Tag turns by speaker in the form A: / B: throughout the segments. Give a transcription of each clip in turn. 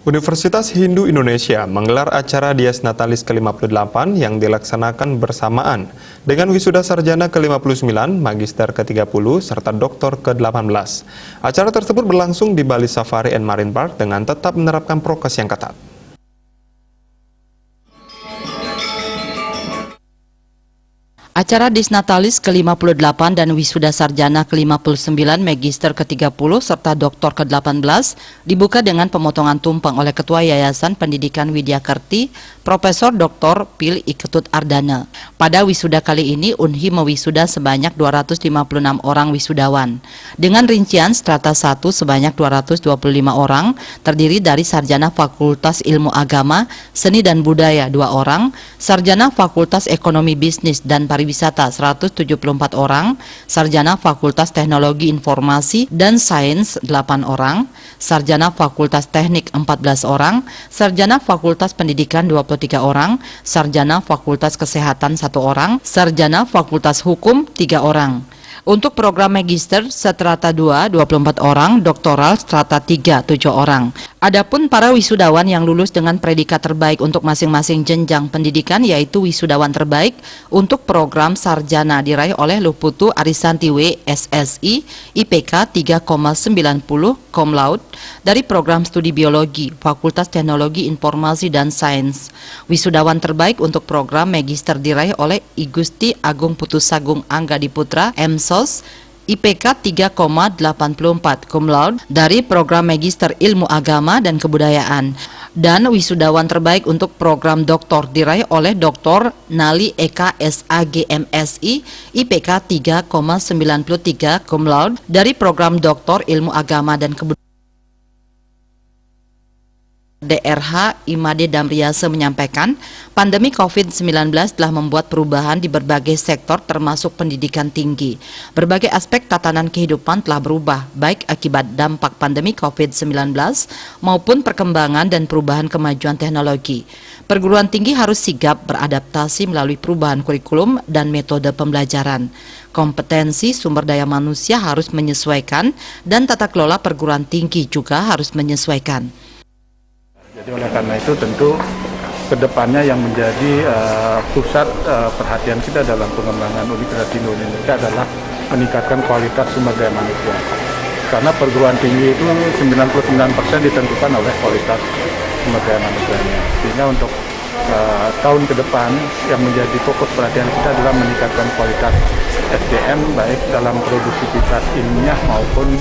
A: Universitas Hindu Indonesia menggelar acara Dies Natalis ke-58 yang dilaksanakan bersamaan dengan wisuda sarjana ke-59, magister ke-30, serta doktor ke-18. Acara tersebut berlangsung di Bali Safari and Marine Park dengan tetap menerapkan prokes yang ketat.
B: Acara Dies Natalis ke-58 dan wisuda sarjana ke-59, magister ke-30, serta doktor ke-18 dibuka dengan pemotongan tumpeng oleh Ketua Yayasan Pendidikan Widya Kerti, Profesor Dr. Pil Iketut Ardana. Pada wisuda kali ini, UNHI mewisuda sebanyak 256 orang wisudawan. Dengan rincian strata 1 sebanyak 225 orang, terdiri dari sarjana Fakultas Ilmu Agama, Seni dan Budaya 2 orang, sarjana Fakultas Ekonomi Bisnis dan Pariwisata 174 orang, sarjana Fakultas Teknologi Informasi dan Sains 8 orang, sarjana Fakultas Teknik 14 orang, sarjana Fakultas Pendidikan 23 orang, sarjana Fakultas Kesehatan 1 orang, sarjana Fakultas Hukum 3 orang. Untuk program magister strata 2 24 orang, doktoral strata 3 7 orang. Adapun para wisudawan yang lulus dengan predikat terbaik untuk masing-masing jenjang pendidikan, yaitu wisudawan terbaik untuk program sarjana diraih oleh Luputu Arisanti W, SSI, IPK 3,90, cum laude, dari program studi biologi, Fakultas Teknologi Informasi dan Sains. Wisudawan terbaik untuk program magister diraih oleh Igusti Agung Putusagung Angga Diputra, MSOS, IPK 3,84, cum laude, dari program Magister Ilmu Agama dan Kebudayaan. Dan wisudawan terbaik untuk program doktor diraih oleh Dr. Nali Eka SAG MSI, IPK 3,93, cum laude, dari program Doktor Ilmu Agama dan Kebudayaan. DRH Imade Damriase menyampaikan, pandemi COVID-19 telah membuat perubahan di berbagai sektor termasuk pendidikan tinggi. Berbagai aspek tatanan kehidupan telah berubah, baik akibat dampak pandemi COVID-19 maupun perkembangan dan perubahan kemajuan teknologi. Perguruan tinggi harus sigap beradaptasi melalui perubahan kurikulum dan metode pembelajaran. Kompetensi sumber daya manusia harus menyesuaikan dan tata kelola perguruan tinggi juga harus menyesuaikan.
C: Jadi oleh karena itu tentu kedepannya yang menjadi pusat perhatian kita dalam pengembangan Universitas Hindu Indonesia adalah meningkatkan kualitas sumber daya manusia. Karena perguruan tinggi itu 99% ditentukan oleh kualitas sumber daya manusianya. Sehingga untuk tahun ke depan yang menjadi fokus perhatian kita adalah meningkatkan kualitas SDM baik dalam produktivitas ilmiah maupun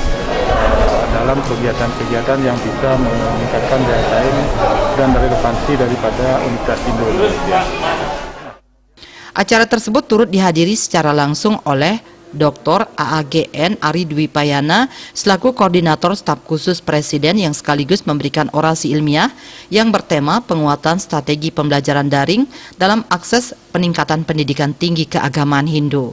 C: dalam kegiatan-kegiatan yang bisa meningkatkan daya saing dan relevansi daripada Universitas Hindu Indonesia.
B: Acara tersebut turut dihadiri secara langsung oleh Dr. AAGN Ari Dwi Payana selaku Koordinator Staf Khusus Presiden yang sekaligus memberikan orasi ilmiah yang bertema penguatan strategi pembelajaran daring dalam akses peningkatan pendidikan tinggi keagamaan Hindu.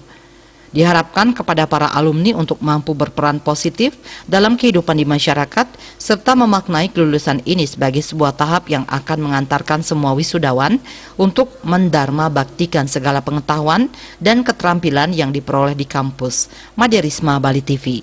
B: Diharapkan kepada para alumni untuk mampu berperan positif dalam kehidupan di masyarakat serta memaknai kelulusan ini sebagai sebuah tahap yang akan mengantarkan semua wisudawan untuk mendharma baktikan segala pengetahuan dan keterampilan yang diperoleh di kampus. Made Risma, Bali TV.